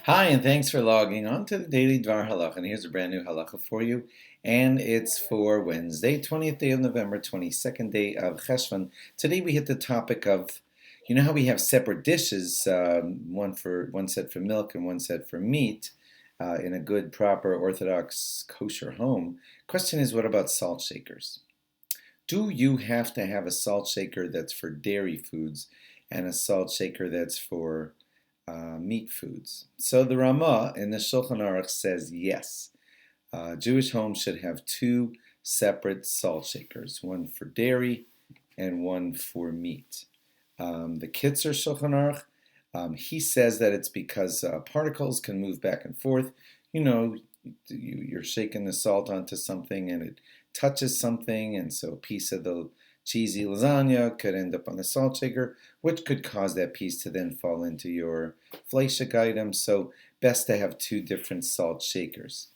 Hi, and thanks for logging on to the Daily DVAR Halacha. And here's a brand new halacha for you. And it's for Wednesday, 20th day of November, 22nd day of CHESHVAN. Today we hit the topic of, you know how we have separate dishes, one set for milk and one set for meat, in a good, proper, Orthodox, kosher home. Question is, what about salt shakers? Do you have to have a salt shaker that's for dairy foods and a salt shaker that's for meat foods? So the Ramah in the Shulchan Aruch says yes. Jewish homes should have two separate salt shakers, one for dairy and one for meat. The Kitzer Shulchan Aruch, he says that it's because particles can move back and forth. You know, you're shaking the salt onto something and it touches something, and so a piece of the cheesy lasagna could end up on the salt shaker, which could cause that piece to then fall into your fleishik item. So best to have two different salt shakers.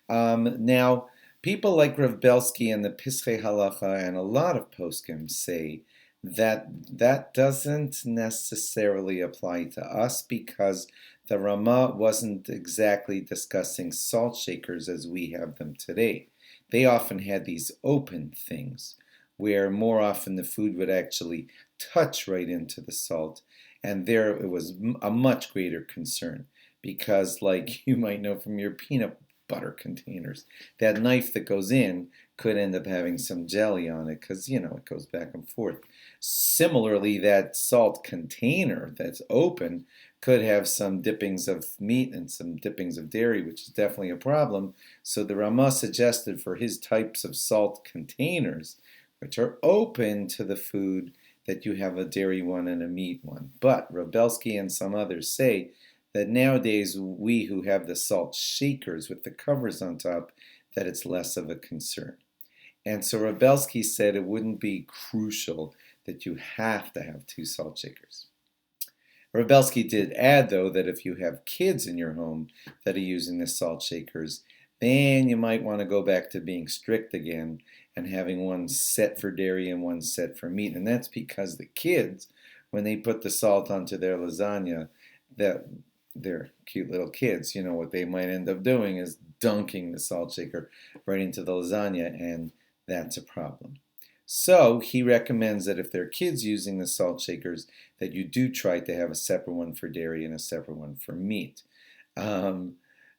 Now, people like Rav Belsky and the Pischei Halacha and a lot of poskim say that that doesn't necessarily apply to us because the Ramah wasn't exactly discussing salt shakers as we have them today. They often had these open things where more often the food would actually touch right into the salt, and there it was a much greater concern because, like you might know from your peanut butter containers, that knife that goes in could end up having some jelly on it because, you know, it goes back and forth. Similarly, that salt container that's open could have some dippings of meat and some dippings of dairy, which is definitely a problem. So the Ramah suggested for his types of salt containers, which are open to the food, that you have a dairy one and a meat one. But Rav Belsky and some others say that nowadays we who have the salt shakers with the covers on top, that it's less of a concern. And so Rav Belsky said it wouldn't be crucial that you have to have two salt shakers. Rav Belsky did add, though, that if you have kids in your home that are using the salt shakers, then you might want to go back to being strict again and having one set for dairy and one set for meat. And that's because the kids, when they put the salt onto their lasagna, that they're cute little kids, you know, what they might end up doing is dunking the salt shaker right into the lasagna, and that's a problem. So he recommends that if there are kids using the salt shakers, that you do try to have a separate one for dairy and a separate one for meat.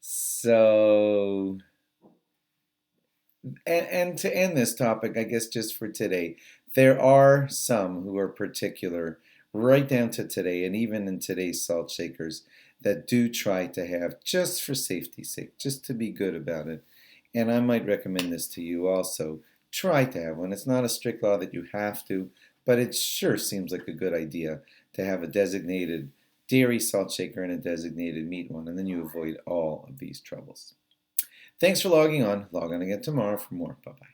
So, and to end this topic, I guess just for today, there are some who are particular, right down to today, and even in today's salt shakers, that do try to have, just for safety's sake, just to be good about it. And I might recommend this to you also. Try to have one. It's not a strict law that you have to, but it sure seems like a good idea to have a designated dairy salt shaker and a designated meat one, and then you avoid all of these troubles. Thanks for logging on. Log on again tomorrow for more. Bye-bye.